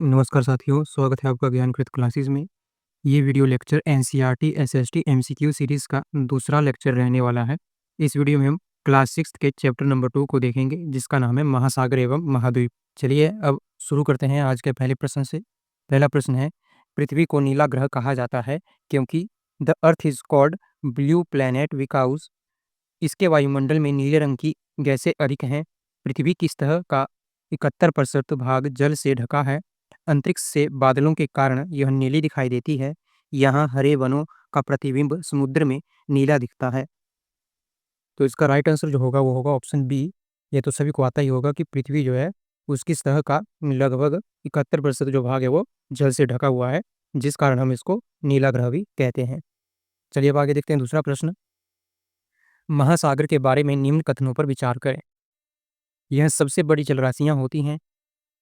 नमस्कार साथियों, स्वागत है आपका ज्ञानकृत क्लासेस में। ये video lecture NCERT SST MCQ series का दूसरा लेक्चर रहने वाला है। इस वीडियो में हम क्लास 6 के चैप्टर नंबर 2 को देखेंगे, जिसका नाम है महासागर एवं महाद्वीप। चलिए अब शुरू करते हैं आज के पहले प्रश्न से। पहला प्रश्न है, पृथ्वी को नीला ग्रह कहा जाता है क्योंकि the earth is called blue planet because इसके वायुमंडल में नीले रंग की गैसें अधिक हैं। पृथ्वी की सतह का 71% भाग जल से ढका है। अंतरिक्ष से बादलों के कारण यह नीली दिखाई देती है। यहाँ हरे वनों का प्रतिबिंब समुद्र में नीला दिखता है। तो इसका राइट आंसर जो होगा वो होगा ऑप्शन बी। ये तो सभी को आता ही होगा कि पृथ्वी जो है उसकी सतह का लगभग 71% जो भाग है वो जल से ढका हुआ है, जिस कारण हम इसको नीला ग्रह भी कहते हैं। चलिए अब आगे देखते हैं दूसरा प्रश्न। महासागर के बारे में निम्न कथनों पर विचार करें। यह सबसे बड़ी जलराशियां होती हैं।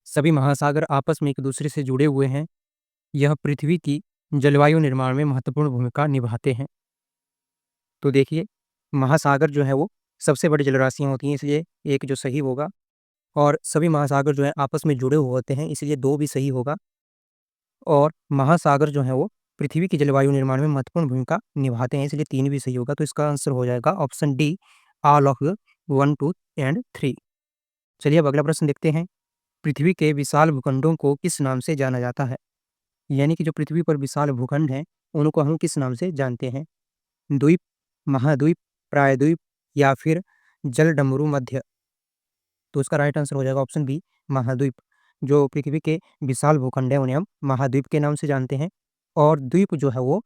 सभी महासागर आपस में एक दूसरे से जुड़े हुए हैं। यह पृथ्वी की जलवायु निर्माण में महत्वपूर्ण भूमिका निभाते हैं। तो देखिए, महासागर जो है वो सबसे बड़ी जलराशियां होती हैं, इसलिए एक जो सही होगा। और सभी महासागर जो है आपस में जुड़े हुए होते हैं, इसलिए दो भी सही होगा। और महासागर जो है वो पृथ्वी की जलवायु निर्माण में महत्वपूर्ण भूमिका निभाते हैं, इसलिए तीन भी सही होगा। तो इसका आंसर हो जाएगा option D, all of 1, 2 and 3। चलिए अब अगला प्रश्न देखते हैं। पृथ्वी के विशाल भूखंडों को किस नाम से जाना जाता है? यानी कि जो पृथ्वी पर विशाल भूखंड हैं, उनको हम किस नाम से जानते हैं? द्वीप, महाद्वीप, प्रायद्वीप या फिर जलडमरू मध्य? तो इसका राइट आंसर हो जाएगा ऑप्शन बी, महाद्वीप। जो पृथ्वी के विशाल भूखंड है उन्हें हम महाद्वीप के नाम से जानते हैं। और द्वीप जो है वो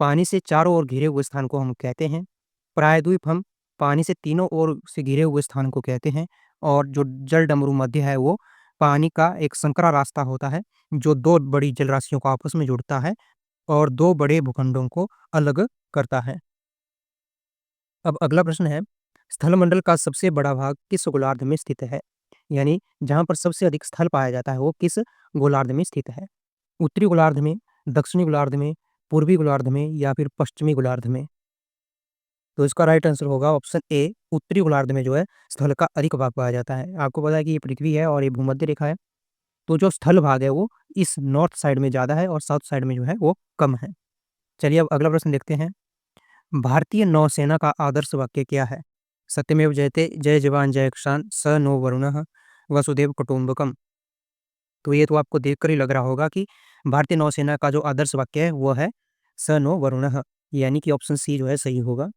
पानी से चारों ओर घिरे हुए स्थान को हम कहते हैं। प्रायद्वीप हम पानी से तीनों ओर से घिरे हुए स्थान को कहते हैं। और जो जलडमरू मध्य है वो पानी का एक संकरा रास्ता होता है, जो दो बड़ी जलराशियों को आपस में जोड़ता है और दो बड़े भूखंडों को अलग करता है। अब अगला प्रश्न है, स्थलमंडल का सबसे बड़ा भाग किस गोलार्ध में स्थित है? यानी जहाँ पर सबसे अधिक स्थल पाया जाता है वो किस गोलार्ध में स्थित है? उत्तरी गोलार्ध में, दक्षिणी गोलार्ध में, पूर्वी गोलार्ध में या फिर पश्चिमी गोलार्ध में? तो इसका राइट आंसर होगा ऑप्शन ए, उत्तरी गोलार्ध में जो है स्थल का अधिक भाग पाया जाता है। आपको पता है कि ये पृथ्वी है और ये भूमध्य रेखा है, तो जो स्थल भाग है वो इस नॉर्थ साइड में ज़्यादा है और साउथ साइड में जो है वो कम है। चलिए अब अगला प्रश्न देखते हैं। भारतीय नौसेना का आदर्श वाक्य क्या है? सत्यमेव जयते, जय जवान जय किसान, स नो वरुणः, वसुदेव कुटुंबकम। तो ये तो आपको देखकर ही लग रहा होगा कि भारतीय नौसेना का जो आदर्श वाक्य है वो है स नो वरुणः, यानी कि ऑप्शन सी जो है सही होगा।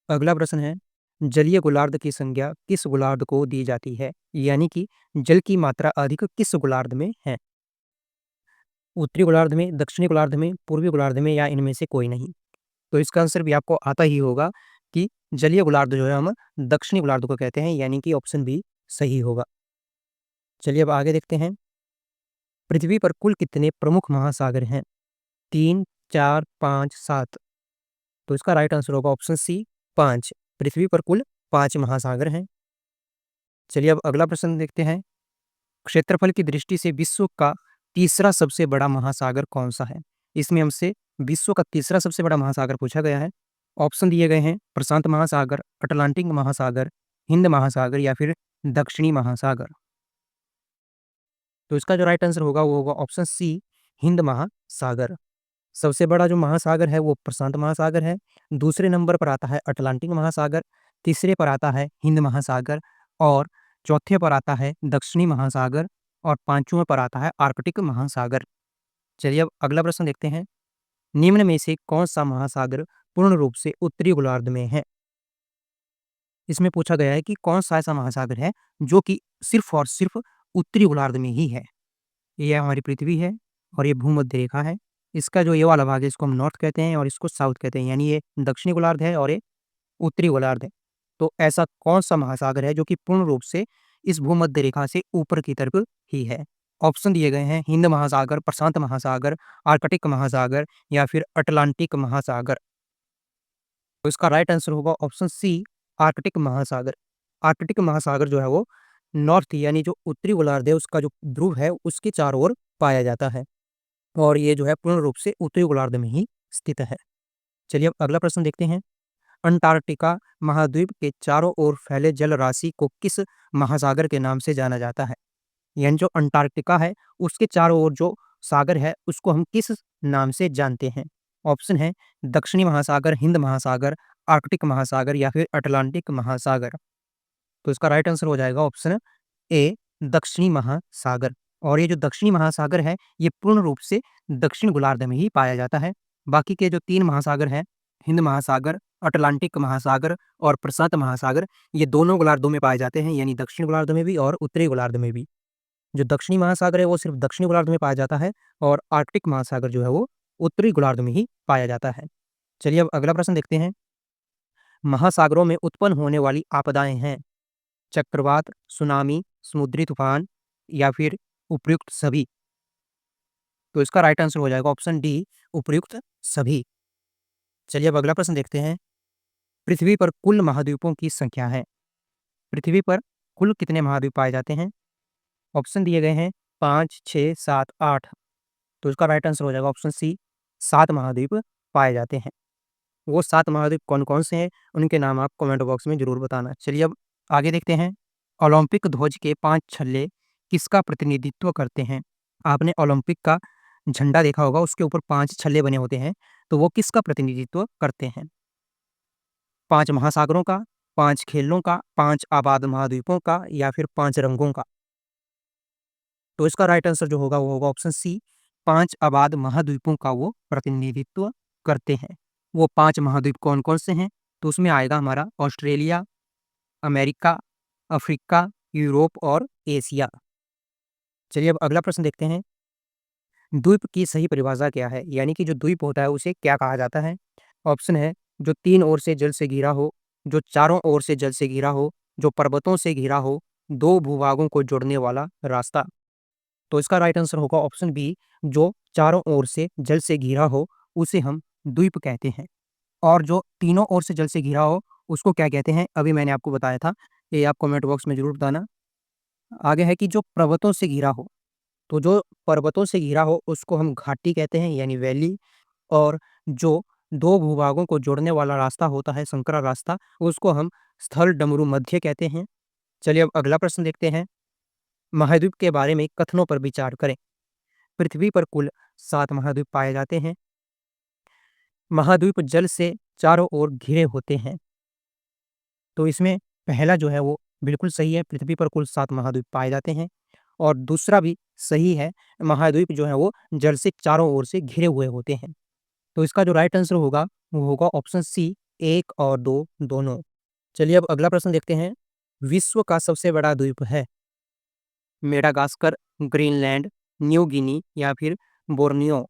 अगला प्रश्न है, जलीय गोलार्ध की संज्ञा किस गोलार्ध को दी जाती है? यानी कि जल की मात्रा अधिक किस गोलार्ध में है? उत्तरी गोलार्ध में, दक्षिणी गोलार्ध में, पूर्वी गोलार्ध में या इनमें से कोई नहीं? तो इसका आंसर भी आपको आता ही होगा कि जलीय गोलार्ध जो है हम दक्षिणी गोलार्ध को कहते हैं, यानी कि ऑप्शन बी सही होगा। चलिए अब आगे देखते हैं। पृथ्वी पर कुल कितने प्रमुख महासागर हैं? 3, 4, 5, 7? तो इसका राइट आंसर होगा ऑप्शन सी, 5। पृथ्वी पर कुल 5 महासागर हैं। चलिए अब अगला प्रश्न देखते हैं। क्षेत्रफल की दृष्टि से विश्व का तीसरा सबसे बड़ा महासागर कौन सा है? इसमें हमसे विश्व का तीसरा सबसे बड़ा महासागर पूछा गया है। ऑप्शन दिए गए हैं, प्रशांत महासागर, अटलांटिक महासागर, हिंद महासागर या फिर दक्षिणी महासागर। तो इसका जो राइट आंसर होगा वो होगा ऑप्शन सी, हिंद महासागर। सबसे बड़ा जो महासागर है वो प्रशांत महासागर है। दूसरे नंबर पर आता है अटलांटिक महासागर। तीसरे पर आता है हिंद महासागर। और चौथे पर आता है दक्षिणी महासागर। और पांचवें पर आता है आर्कटिक महासागर। चलिए अब अगला प्रश्न देखते हैं। निम्न में से कौन सा महासागर पूर्ण रूप से उत्तरी गोलार्ध में है? इसमें पूछा गया है कि कौन सा ऐसा महासागर है जो कि सिर्फ और सिर्फ उत्तरी गोलार्ध में ही है। ये हमारी पृथ्वी है और ये भूमध्य रेखा है। इसका जो ये वाला भाग है इसको हम नॉर्थ कहते हैं और इसको साउथ कहते हैं, यानी ये दक्षिणी गोलार्ध है और ये उत्तरी गोलार्ध है। तो ऐसा कौन सा महासागर है जो कि पूर्ण रूप से इस भूमध्य रेखा से ऊपर की तरफ ही है? ऑप्शन दिए गए हैं, हिंद महासागर, प्रशांत महासागर, आर्कटिक महासागर या फिर अटलांटिक महासागर। तो इसका राइट आंसर होगा ऑप्शन सी, आर्कटिक महासागर। आर्कटिक महासागर जो है वो नॉर्थ यानी जो उत्तरी गोलार्ध है उसका जो ध्रुव है उसके चारों ओर पाया जाता है। और ये जो है पूर्ण रूप से उत्तरी गोलार्ध में ही स्थित है। चलिए अब अगला प्रश्न देखते हैं। अंटार्कटिका महाद्वीप के चारों ओर फैले जल राशि को किस महासागर के नाम से जाना जाता है? यानी जो अंटार्कटिका है उसके चारों ओर जो सागर है उसको हम किस नाम से जानते हैं? ऑप्शन है दक्षिणी महासागर, हिंद महासागर, आर्कटिक महासागर या फिर अटलांटिक महासागर। तो इसका राइट आंसर हो जाएगा ऑप्शन ए, दक्षिणी महासागर। और ये जो दक्षिणी महासागर है ये पूर्ण रूप से दक्षिण गोलार्ध में ही पाया जाता है। बाकी के जो 3 महासागर हैं, हिंद महासागर, अटलांटिक महासागर और प्रशांत महासागर, ये दोनों गोलार्धों में पाए जाते हैं, यानी दक्षिण गोलार्ध में भी और उत्तरी गोलार्ध में भी। जो दक्षिणी महासागर है वो सिर्फ दक्षिणी गोलार्ध में पाया जाता है और आर्कटिक महासागर जो है वो उत्तरी गोलार्ध में ही पाया जाता है। चलिए अब अगला प्रश्न देखते हैं। महासागरों में उत्पन्न होने वाली आपदाएं हैं चक्रवात, सुनामी, समुद्री तूफान या फिर उपयुक्त सभी। तो इसका राइट आंसर हो जाएगा ऑप्शन डी, उपयुक्त सभी। चलिए अब अगला प्रश्न देखते हैं। पृथ्वी पर कुल महाद्वीपों की संख्या है। पृथ्वी पर कुल कितने महाद्वीप पाए जाते हैं? ऑप्शन दिए गए हैं 5, 6, 7, 8। तो इसका राइट आंसर हो जाएगा ऑप्शन सी, 7 महाद्वीप पाए जाते हैं। वो 7 महाद्वीप कौन-कौन से हैं, उनके नाम आप कमेंट बॉक्स में ज़रूर बताना। चलिए अब आगे देखते हैं। ओलंपिक ध्वज के 5 छल्ले किसका प्रतिनिधित्व करते हैं? आपने ओलंपिक का झंडा देखा होगा, उसके ऊपर 5 छल्ले बने होते हैं, तो वो किसका प्रतिनिधित्व करते हैं? 5 महासागरों का, 5 खेलों का, 5 आबाद महाद्वीपों का या फिर 5 रंगों का? तो इसका राइट आंसर जो होगा वो होगा ऑप्शन सी, 5 आबाद महाद्वीपों का वो प्रतिनिधित्व करते हैं। वो 5 महाद्वीप कौन-कौन से हैं? तो उसमें आएगा हमारा ऑस्ट्रेलिया, अमेरिका, अफ्रीका, यूरोप और एशिया। चलिए अब अगला प्रश्न देखते हैं। द्वीप की सही परिभाषा क्या है? यानी कि जो द्वीप होता है उसे क्या कहा जाता है? ऑप्शन है जो 3 ओर से जल से घिरा हो, जो चारों ओर से जल से घिरा हो, जो पर्वतों से घिरा हो, 2 भूभागों को जोड़ने वाला रास्ता। तो इसका राइट आंसर होगा ऑप्शन बी, जो चारों ओर से जल से घिरा हो उसे हम द्वीप कहते हैं। और जो तीनों ओर से जल से घिरा हो उसको क्या कहते हैं? अभी मैंने आपको बताया था, ये आप कमेंट बॉक्स में ज़रूर बताना। आगे है कि जो पर्वतों से घिरा हो, तो जो पर्वतों से घिरा हो उसको हम घाटी कहते हैं यानी वैली। और जो 2 भूभागों को जोड़ने वाला रास्ता होता है, संकरा रास्ता, उसको हम स्थल डमरू मध्य कहते हैं। चलिए अब अगला प्रश्न देखते हैं। महाद्वीप के बारे में कथनों पर विचार करें। पृथ्वी पर कुल 7 महाद्वीप पाए जाते हैं। महाद्वीप जल से चारों ओर घिरे होते हैं। तो इसमें पहला जो है वो बिल्कुल सही है, पृथ्वी पर कुल 7 महाद्वीप पाए जाते हैं। और दूसरा भी सही है, महाद्वीप जो है वो जल से चारों ओर से घिरे हुए होते हैं। तो इसका जो राइट आंसर होगा वो होगा ऑप्शन सी, 1 और 2 दोनों। चलिए अब अगला प्रश्न देखते हैं। विश्व का सबसे बड़ा द्वीप है मेडागास्कर, ग्रीनलैंड, न्यू गिनी या फिर बोर्नियो?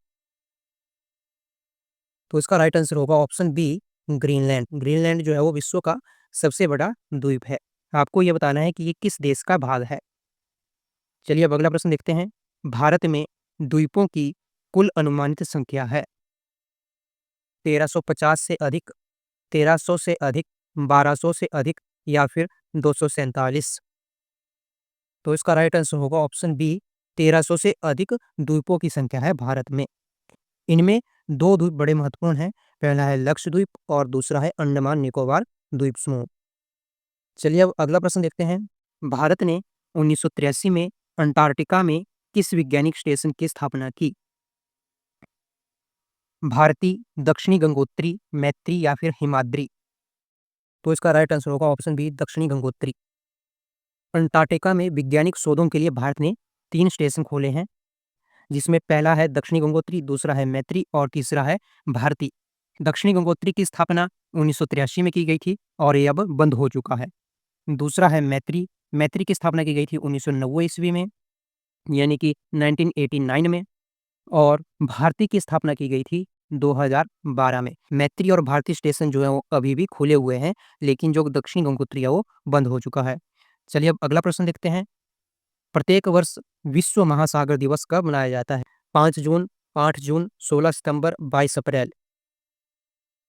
तो इसका राइट आंसर होगा ऑप्शन बी, ग्रीनलैंड। ग्रीनलैंड जो है वो विश्व का सबसे बड़ा द्वीप है। आपको ये बताना है कि ये किस देश का भाग है। चलिए अब अगला प्रश्न देखते हैं। भारत में द्वीपों की कुल अनुमानित संख्या है 1350 से अधिक, 1300 से अधिक, 1200 से अधिक या फिर 247? तो इसका राइट आंसर होगा ऑप्शन बी, 1300 से अधिक द्वीपों की संख्या है भारत में। इनमें 2 द्वीप बड़े महत्वपूर्ण हैं। पहला है लक्षद्वीप और दूसरा है अंडमान निकोबार द्वीप समूह। चलिए अब अगला प्रश्न देखते हैं। भारत ने 1983 में अंटार्कटिका में किस वैज्ञानिक स्टेशन की स्थापना की? भारती, दक्षिणी गंगोत्री, मैत्री या फिर हिमाद्री? तो इसका राइट आंसर होगा ऑप्शन बी, दक्षिणी गंगोत्री। अंटार्कटिका में वैज्ञानिक शोधों के लिए भारत ने 3 स्टेशन खोले हैं, जिसमें पहला है दक्षिणी गंगोत्री, दूसरा है मैत्री और तीसरा है भारती। दक्षिणी गंगोत्री की स्थापना 1983 में की गई थी और ये अब बंद हो चुका है। दूसरा है मैत्री, मैत्री की स्थापना की गई थी 1990 ईस्वी में, यानी कि 1989 में। और भारती की स्थापना की गई थी 2012 में। मैत्री और भारती स्टेशन जो है वो अभी भी खुले हुए हैं, लेकिन जो दक्षिणी गंगोत्री है वो बंद हो चुका है। चलिए अब अगला प्रश्न देखते हैं। प्रत्येक वर्ष विश्व महासागर दिवस कब मनाया जाता है? 5 जून, 8 जून, 16 सितंबर, 22 अप्रैल?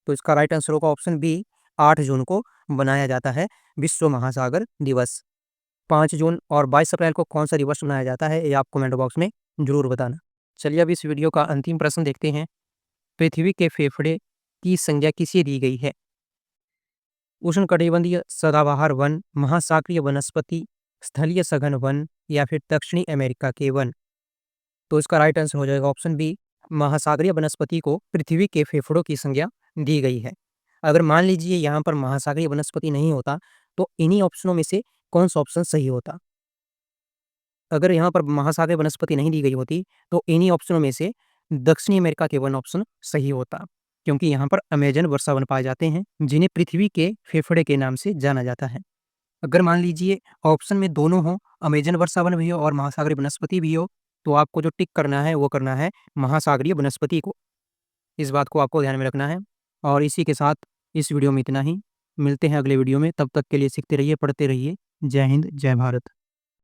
तो इसका राइट आंसर होगा ऑप्शन बी, 8 जून को मनाया जाता है विश्व महासागर दिवस। 5 जून और 22 अप्रैल को कौन सा दिवस मनाया जाता है ये आप कमेंट बॉक्स में जरूर बताना। चलिए अब इस वीडियो का अंतिम प्रश्न देखते हैं। पृथ्वी के फेफड़े की संज्ञा किसे दी गई है? उष्णकटिबंधीय सदाबहार वन, महासागरीय वनस्पति, स्थलीय सघन वन या फिर दक्षिणी अमेरिका के वन। तो इसका राइट आंसर हो जाएगा ऑप्शन बी, महासागरीय वनस्पति को पृथ्वी के फेफड़ों की संज्ञा दी गई है। अगर मान लीजिए यहाँ पर महासागरीय वनस्पति नहीं होता तो इन्हीं ऑप्शनों में से कौन सा ऑप्शन सही होता? अगर यहाँ पर महासागरीय वनस्पति नहीं दी गई होती तो इन्हीं ऑप्शनों में से दक्षिणी अमेरिका के वन ऑप्शन सही होता, क्योंकि यहाँ पर अमेजन वर्षावन पाए जाते हैं जिन्हें पृथ्वी के फेफड़े के नाम से जाना जाता है। अगर मान लीजिए ऑप्शन में दोनों हो, अमेजन वर्षावन भी हो और महासागरीय वनस्पति भी हो, तो आपको जो टिक करना है वो करना है महासागरीय वनस्पति को। इस बात को आपको ध्यान में रखना है। और इसी के साथ इस वीडियो में इतना ही। मिलते हैं अगले वीडियो में, तब तक के लिए सीखते रहिए, पढ़ते रहिए। जय हिंद, जय भारत।